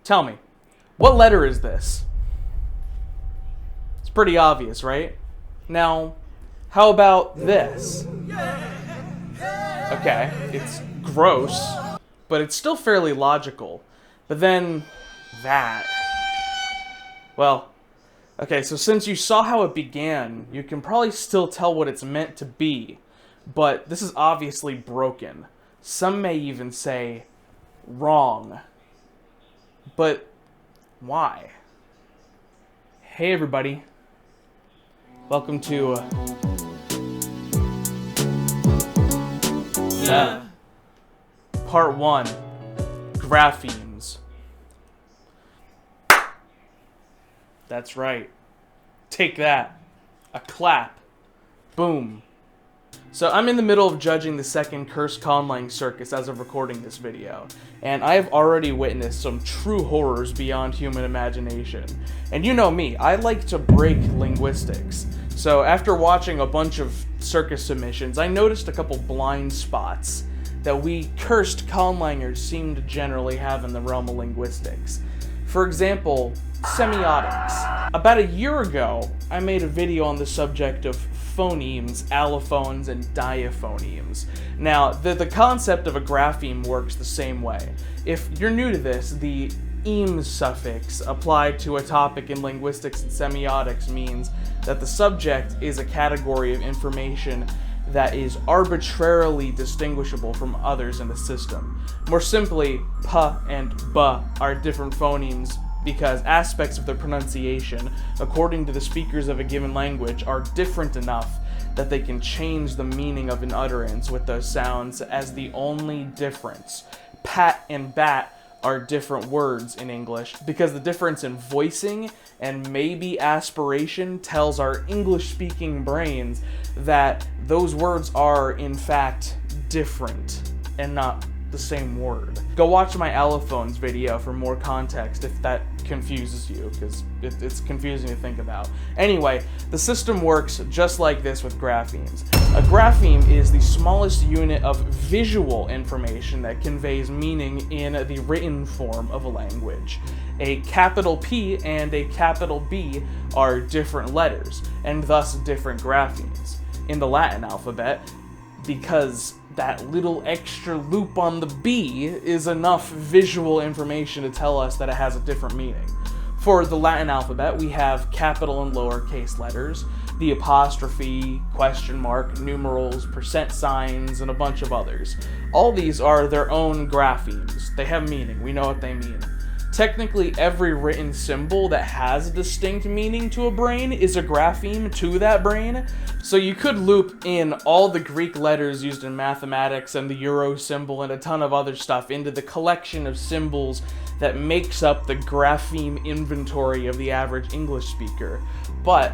tell me, what letter is this? It's pretty obvious, right? Now, how about this? Okay, it's gross, but it's still fairly logical. But then, that. Well, okay, so since you saw how it began, you can probably still tell what it's meant to be. But this is obviously broken. Some may even say wrong. But why? Hey everybody. Welcome to Part 1, Graphemes. That's right. Take that. A clap. Boom. So I'm in the middle of judging the second Cursed Conlang Circus as of recording this video, and I have already witnessed some true horrors beyond human imagination. And you know me, I like to break linguistics. So after watching a bunch of circus submissions, I noticed a couple blind spots that we cursed conlangers seem to generally have in the realm of linguistics. For example, semiotics. About a year ago, I made a video on the subject of phonemes, allophones, and diaphonemes. Now, the concept of a grapheme works the same way. If you're new to this, the eme suffix applied to a topic in linguistics and semiotics means that the subject is a category of information that is arbitrarily distinguishable from others in the system. More simply, p and b are different phonemes because aspects of their pronunciation, according to the speakers of a given language, are different enough that they can change the meaning of an utterance with those sounds as the only difference. Pat and bat are different words in English because the difference in voicing and maybe aspiration tells our English-speaking brains that those words are, in fact, different and not the same word. Go watch my allophones video for more context if that confuses you, because it's confusing to think about. Anyway, the system works just like this with graphemes. A grapheme is the smallest unit of visual information that conveys meaning in the written form of a language. A capital P and a capital B are different letters, and thus different graphemes. In the Latin alphabet, because that little extra loop on the B is enough visual information to tell us that it has a different meaning. For the Latin alphabet, we have capital and lowercase letters, the apostrophe, question mark, numerals, percent signs, and a bunch of others. All these are their own graphemes. They have meaning. We know what they mean. Technically, every written symbol that has a distinct meaning to a brain is a grapheme to that brain. So you could loop in all the Greek letters used in mathematics and the euro symbol and a ton of other stuff into the collection of symbols that makes up the grapheme inventory of the average English speaker. But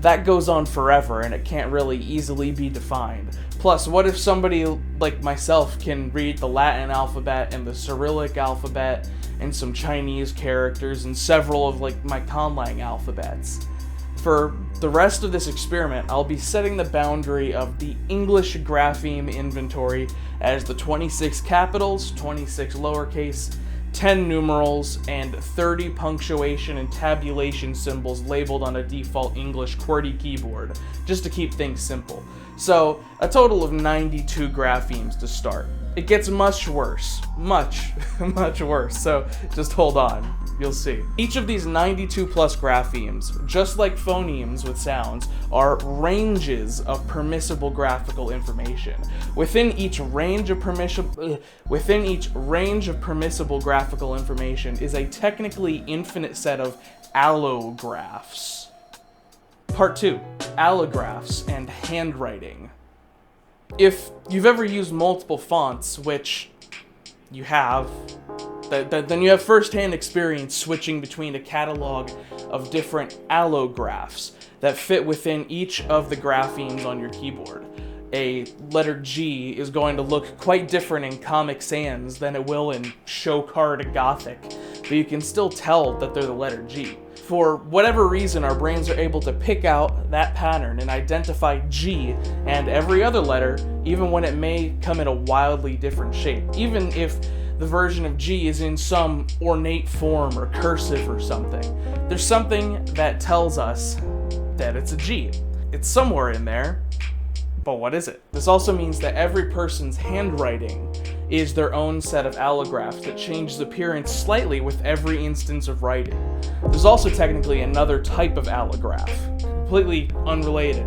that goes on forever and it can't really easily be defined. Plus, what if somebody like myself can read the Latin alphabet and the Cyrillic alphabet and some Chinese characters and several of my conlang alphabets? For the rest of this experiment, I'll be setting the boundary of the English grapheme inventory as the 26 capitals, 26 lowercase, 10 numerals, and 30 punctuation and tabulation symbols labeled on a default English QWERTY keyboard, just to keep things simple. So, a total of 92 graphemes to start. It gets much worse. Much worse, so just hold on. You'll see. Each of these 92 plus graphemes, just like phonemes with sounds, are ranges of permissible graphical information. Within each range of permissible graphical information is a technically infinite set of allographs. Part 2, Allographs and Handwriting. If you've ever used multiple fonts, which you have, then you have first-hand experience switching between a catalog of different allographs that fit within each of the graphemes on your keyboard. A letter G is going to look quite different in Comic Sans than it will in Show Card Gothic, but you can still tell that they're the letter G. For whatever reason, our brains are able to pick out that pattern and identify G and every other letter, even when it may come in a wildly different shape. Even if the version of G is in some ornate form or cursive or something. There's something that tells us that it's a G. It's somewhere in there, but what is it? This also means that every person's handwriting is their own set of allographs that changes appearance slightly with every instance of writing. There's also technically another type of allograph, completely unrelated,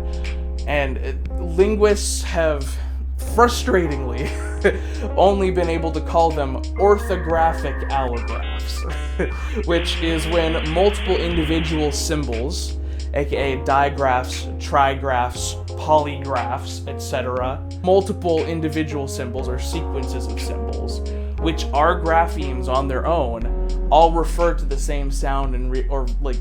and linguists have frustratingly only been able to call them orthographic allographs, which is when multiple individual symbols, aka digraphs, trigraphs, polygraphs, etc., multiple individual symbols or sequences of symbols, which are graphemes on their own, all refer to the same sound and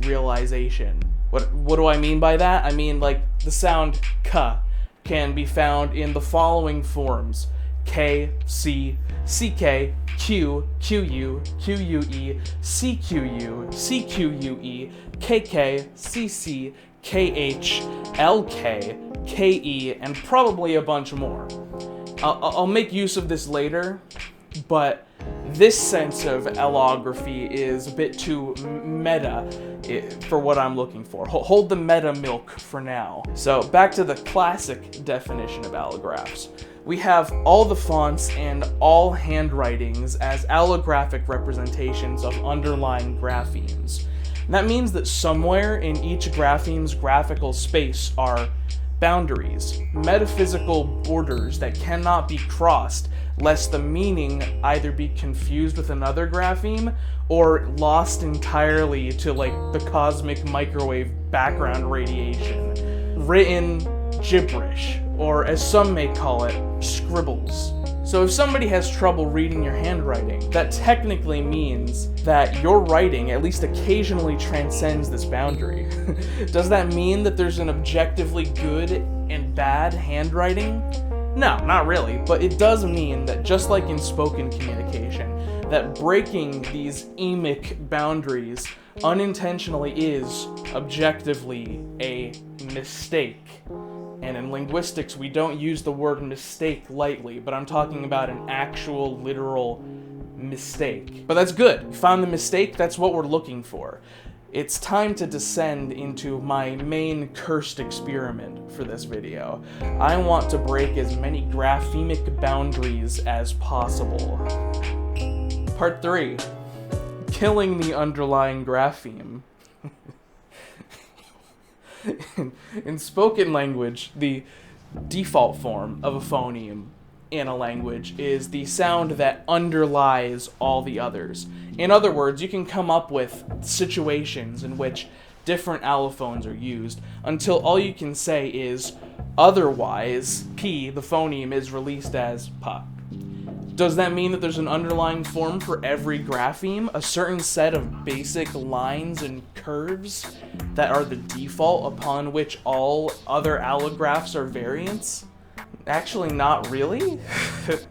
realization. What do I mean by that? I mean, like, the sound k can be found in the following forms: K, C, CK, Q, QU, QUE, CQU, CQUE, KK, CC, KH, LK, KE, and probably a bunch more. I'll make use of this later, but this sense of allography is a bit too meta for what I'm looking for. Hold the meta milk for now. So back to the classic definition of allographs. We have all the fonts and all handwritings as allographic representations of underlying graphemes. And that means that somewhere in each grapheme's graphical space are boundaries, metaphysical borders that cannot be crossed lest the meaning either be confused with another grapheme or lost entirely to, like, the cosmic microwave background radiation. Written gibberish, or as some may call it, scribbles. So if somebody has trouble reading your handwriting, that technically means that your writing at least occasionally transcends this boundary. Does that mean that there's an objectively good and bad handwriting? No, not really, but it does mean that just like in spoken communication, that breaking these emic boundaries unintentionally is objectively a mistake. And in linguistics, we don't use the word mistake lightly, but I'm talking about an actual literal mistake. But that's good. We found the mistake, that's what we're looking for. It's time to descend into my main cursed experiment for this video. I want to break as many graphemic boundaries as possible. Part 3. Killing the underlying grapheme. In spoken language, the default form of a phoneme in a language is the sound that underlies all the others. In other words, you can come up with situations in which different allophones are used until all you can say is, otherwise, P, the phoneme, is released as pa. Does that mean that there's an underlying form for every grapheme, a certain set of basic lines and curves that are the default upon which all other allographs are variants? Actually, not really.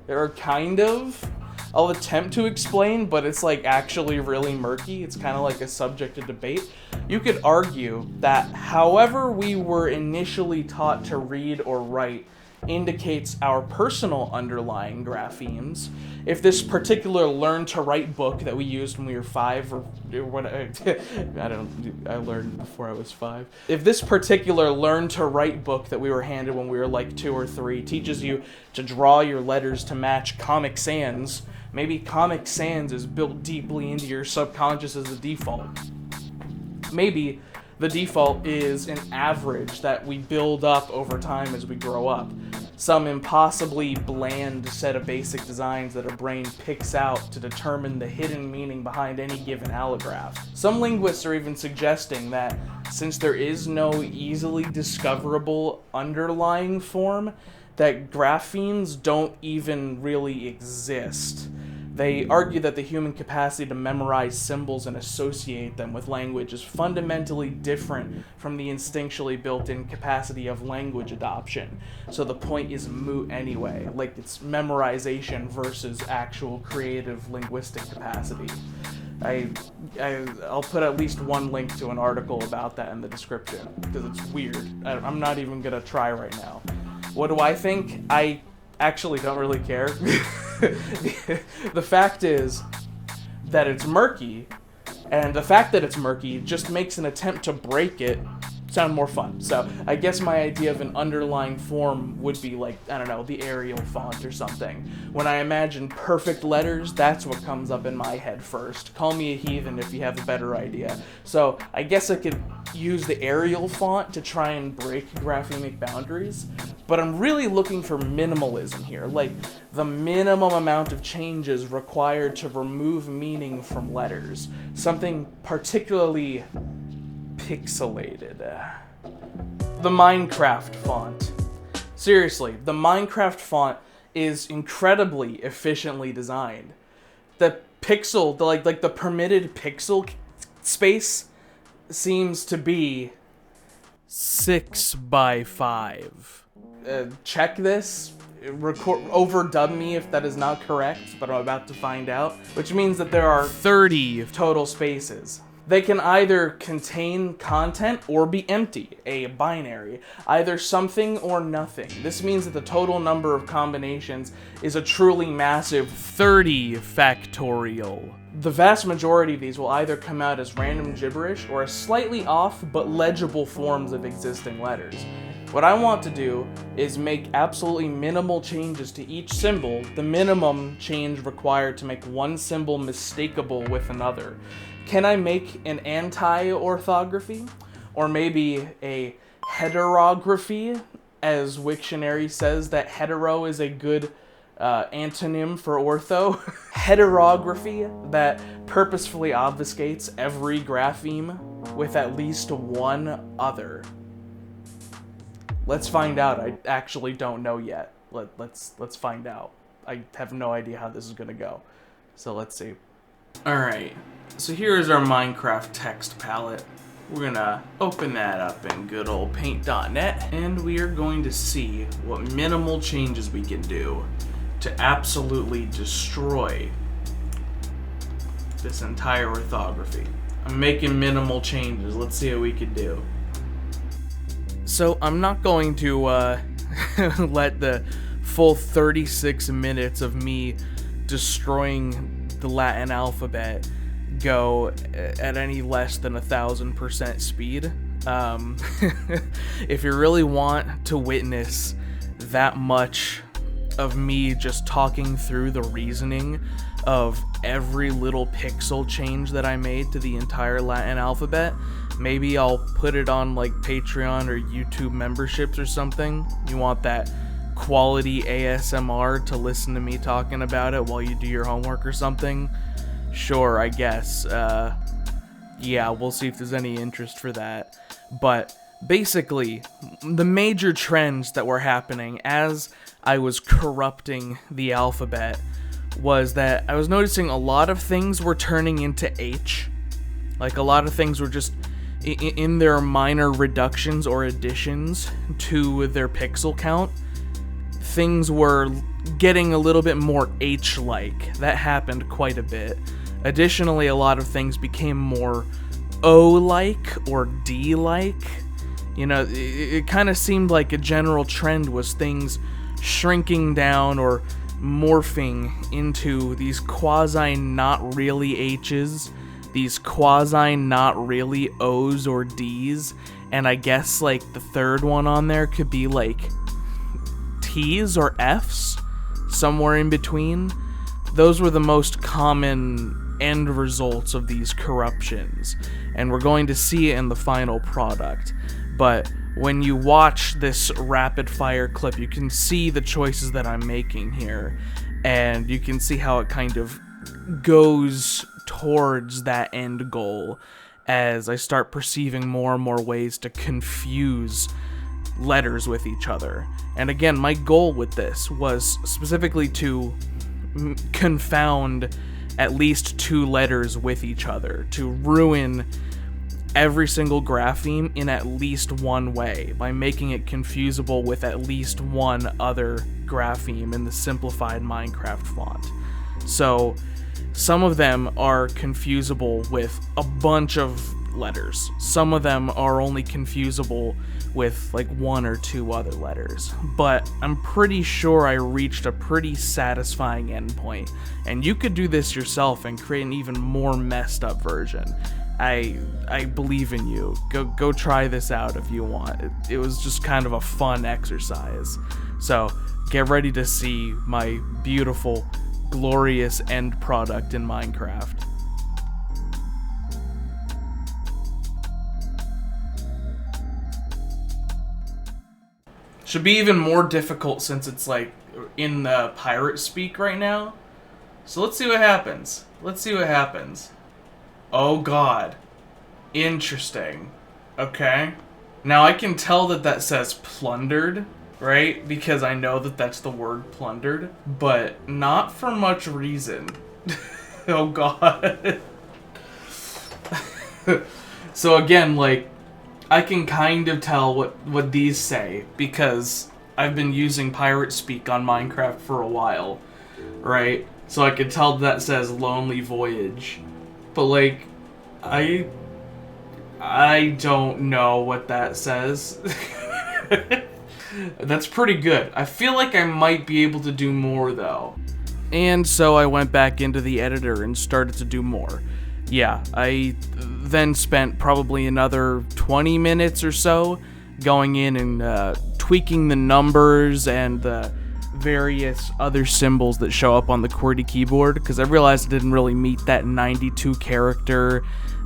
Or kind of. I'll attempt to explain, but it's like actually really murky. It's kind of like a subject of debate. You could argue that however we were initially taught to read or write indicates our personal underlying graphemes. If this particular learn to write book that we used when we were 5 or what, I learned before I was 5. If this particular learn to write book that we were handed when we were like 2 or 3 teaches you to draw your letters to match Comic Sans, maybe Comic Sans is built deeply into your subconscious as the default. Maybe the default is an average that we build up over time as we grow up. Some impossibly bland set of basic designs that our brain picks out to determine the hidden meaning behind any given allograph. Some linguists are even suggesting that since there is no easily discoverable underlying form, that graphemes don't even really exist. They argue that the human capacity to memorize symbols and associate them with language is fundamentally different from the instinctually built-in capacity of language adoption. So the point is moot anyway, like it's memorization versus actual creative linguistic capacity. I'll put at least one link to an article about that in the description, because it's weird. I'm not even gonna try right now. What do I think? I actually don't really care. the fact is that it's murky, and the fact that it's murky just makes an attempt to break it sound more fun. So I guess my idea of an underlying form would be like, I don't know, the Arial font or something. When I imagine perfect letters, that's what comes up in my head first. Call me a heathen if you have a better idea. So I guess I could use the Arial font to try and break graphemic boundaries, but I'm really looking for minimalism here, like the minimum amount of changes required to remove meaning from letters. Something particularly pixelated. The Minecraft font. Seriously, the Minecraft font is incredibly efficiently designed. The pixel, the permitted pixel space seems to be 6 by 5. Check this. Overdub me if that is not correct, but I'm about to find out. Which means that there are 30 total spaces. They can either contain content or be empty, a binary, either something or nothing. This means that the total number of combinations is a truly massive 30 factorial. The vast majority of these will either come out as random gibberish or as slightly off but legible forms of existing letters. What I want to do is make absolutely minimal changes to each symbol, the minimum change required to make one symbol mistakable with another. Can I make an anti-orthography? Or maybe a heterography, as Wiktionary says that hetero is a good antonym for ortho. Heterography that purposefully obfuscates every grapheme with at least one other. Let's find out. I actually don't know yet. Let's find out. I have no idea how this is gonna go. So let's see. Alright, so here is our Minecraft text palette. We're gonna open that up in good old paint.net, and we are going to see what minimal changes we can do to absolutely destroy this entire orthography. I'm making minimal changes. Let's see what we can do. So I'm not going to let the full 36 minutes of me destroying the Latin alphabet go at any less than 1,000% speed. If you really want to witness that much of me just talking through the reasoning of every little pixel change that I made to the entire Latin alphabet, maybe I'll put it on like Patreon or YouTube memberships or something. You want that quality ASMR to listen to me talking about it while you do your homework or something? Sure, I guess. Yeah, we'll see if there's any interest for that. But basically, the major trends that were happening as I was corrupting the alphabet was that I was noticing a lot of things were turning into H. Like, a lot of things were just in their minor reductions or additions to their pixel count. Things were getting a little bit more H-like. That happened quite a bit. Additionally, a lot of things became more O-like or D-like. You know, it kind of seemed like a general trend was things shrinking down or morphing into these quasi-not-really H's, these quasi-not-really O's or D's, and I guess, like, the third one on there could be, like, T's or F's, somewhere in between. Those were the most common end results of these corruptions, and we're going to see it in the final product. But when you watch this rapid-fire clip, you can see the choices that I'm making here, and you can see how it kind of goes towards that end goal as I start perceiving more and more ways to confuse letters with each other. And again, my goal with this was specifically to confound at least two letters with each other, to ruin every single grapheme in at least one way by making it confusable with at least one other grapheme in the simplified Minecraft font. So some of them are confusable with a bunch of letters. Some of them are only confusable with like 1 or 2 other letters, but I'm pretty sure I reached a pretty satisfying endpoint, and you could do this yourself and create an even more messed up version. I believe in you. Go try this out if you want. It was just kind of a fun exercise. So get ready to see my beautiful, glorious end product in Minecraft. Should be even more difficult since it's like in the pirate speak right now. So let's see what happens. Let's see what happens. Oh god. Interesting. Okay. Now I can tell that that says plundered, right? Because I know that that's the word plundered, but not for much reason. Oh god. So again, like, I can kind of tell what these say because I've been using pirate speak on Minecraft for a while, right? So I can tell that says lonely voyage. But like, I don't know what that says. That's pretty good. I feel like I might be able to do more though. And so I went back into the editor and started to do more. Yeah, I then spent probably another 20 minutes or so going in and tweaking the numbers and the various other symbols that show up on the QWERTY keyboard, because I realized it didn't really meet that 92 character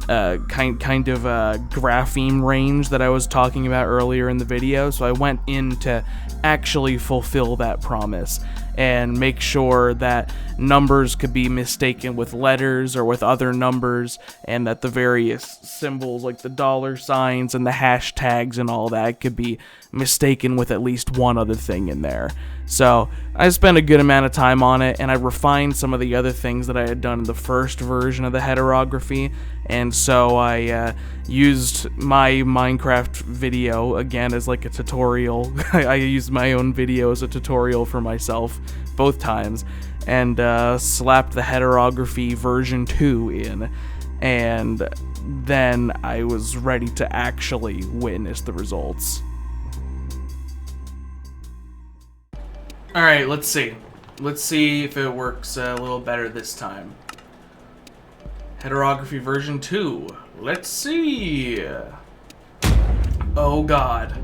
kind of grapheme range that I was talking about earlier in the video. So I went in to actually fulfill that promise and make sure that numbers could be mistaken with letters or with other numbers, and that the various symbols like the dollar signs and the hashtags and all that could be mistaken with at least one other thing in there. So I spent a good amount of time on it, and I refined some of the other things that I had done in the first version of the heterography, and so I used my Minecraft video again as like a tutorial. I used my own video as a tutorial for myself both times, and slapped the heterography version 2 in, and then I was ready to actually witness the results. Alright, let's see. Let's see if it works a little better this time. Heterography version 2. Let's see. Oh god.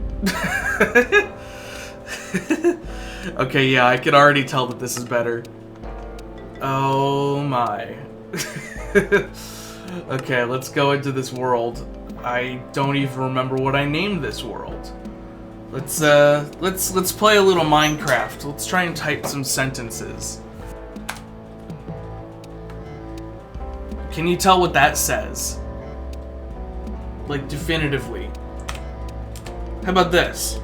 Okay, yeah, I can already tell that this is better. Oh my. Okay, let's go into this world. I don't even remember what I named this world. Let's play a little Minecraft. Let's try and type some sentences. Can you tell what that says? Like, definitively. How about this?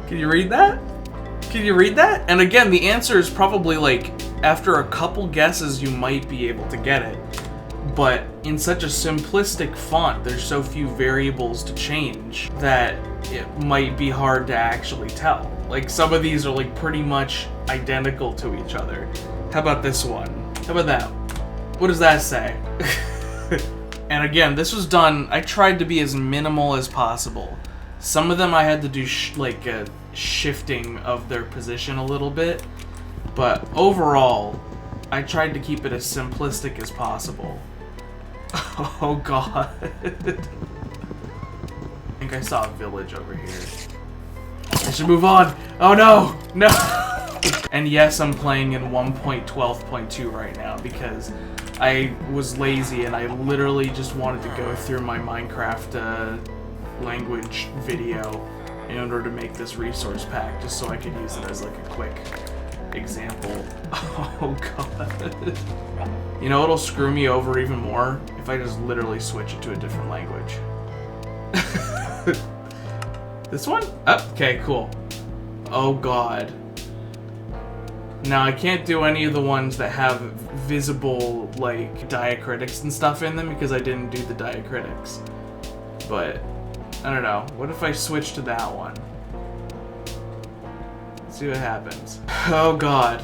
Can you read that? Can you read that? And again, the answer is probably like, after a couple guesses, you might be able to get it. But in such a simplistic font, there's so few variables to change that it might be hard to actually tell. Like, some of these are like pretty much identical to each other. How about this one? How about that? What does that say? And again, this was done, I tried to be as minimal as possible. Some of them I had to do like a shifting of their position a little bit, but overall, I tried to keep it as simplistic as possible. Oh god. I think I saw a village over here. I should move on. Oh no! No! And yes, I'm playing in 1.12.2 right now because I was lazy and I literally just wanted to go through my Minecraft language video in order to make this resource pack, just so I could use it as like a quick example. Oh god. You know what'll screw me over even more? If I just literally switch it to a different language. This one? Oh, okay, cool. Oh god. Now I can't do any of the ones that have visible like diacritics and stuff in them because I didn't do the diacritics. But I don't know. What if I switch to that one? Let's see what happens. Oh god.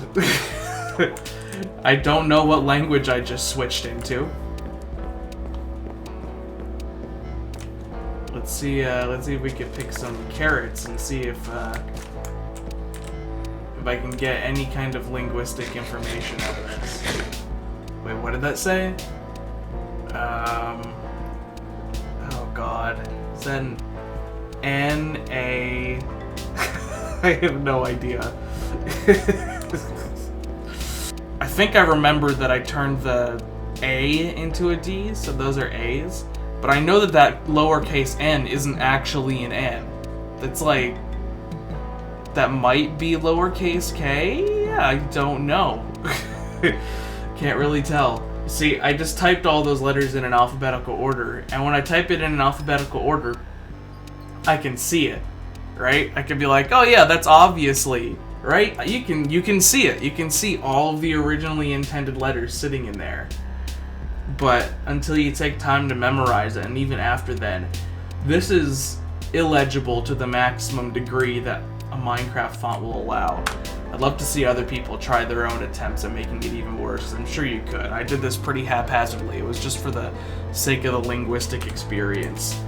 I don't know what language I just switched into. Let's see if we can pick some carrots and see if I can get any kind of linguistic information out of this. Wait, what did that say? Oh god. Is that an N-A... I have no idea. I think I remember that I turned the A into a D, so those are A's. But I know that that lowercase n isn't actually an N. That's like... That might be lowercase k? Yeah, I don't know. Can't really tell. See, I just typed all those letters in an alphabetical order, and when I type it in an alphabetical order, I can see it, right? I can be like, oh yeah, that's obviously, right? You can see it. You can see all of the originally intended letters sitting in there. But until you take time to memorize it, and even after then, this is illegible to the maximum degree that a Minecraft font will allow. I'd love to see other people try their own attempts at making it even worse. I'm sure you could. I did this pretty haphazardly. It was just for the sake of the linguistic experience.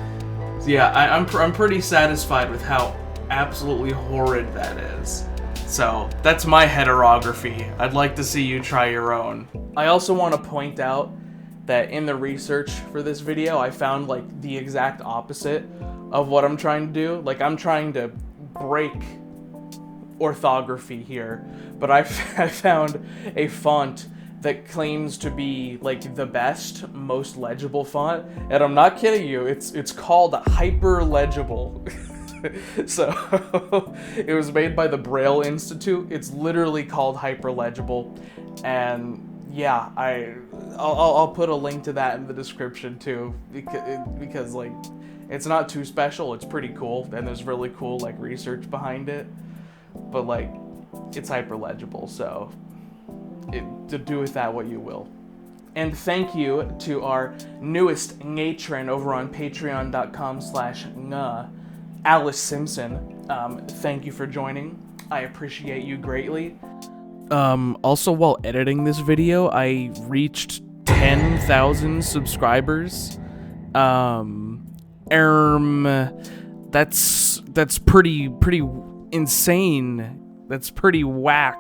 So yeah, I'm pretty satisfied with how absolutely horrid that is. So that's my heterography. I'd like to see you try your own. I also want to point out that in the research for this video, I found like the exact opposite of what I'm trying to do. Like, I'm trying to break orthography here, but I found a font that claims to be like the best, most legible font, and I'm not kidding you, it's called Hyperlegible. So it was made by the Braille Institute. It's literally called Hyperlegible, and yeah, I'll put a link to that in the description too, because like, it's not too special, it's pretty cool, and there's really cool like research behind it, but like, it's hyperlegible, so to do with that what you will. And thank you to our newest matron over on patreon.com/nguh, Alice Simpson. Thank you for joining. I appreciate you greatly. Also, while editing this video, I reached 10,000 subscribers. That's pretty insane. That's pretty whack.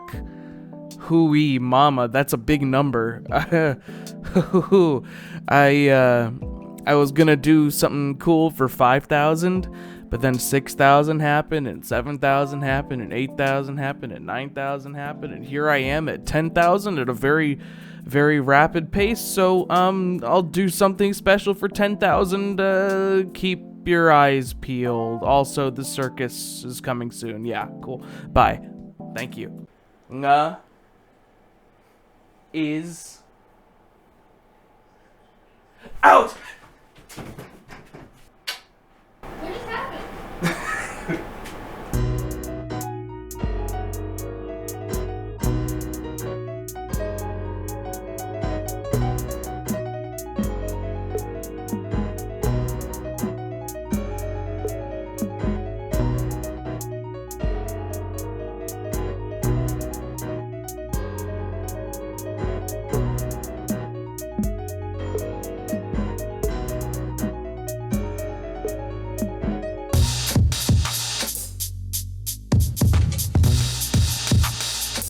Hooey mama, that's a big number. I was gonna do something cool for 5,000, but then 6,000 happened, and 7,000 happened, and 8,000 happened, and 9,000 happened, and here I am at 10,000 at a very, very rapid pace. So I'll do something special for 10,000. Keep your eyes peeled. Also, the circus is coming soon. Yeah, cool. Bye. Thank you. Nguh is out.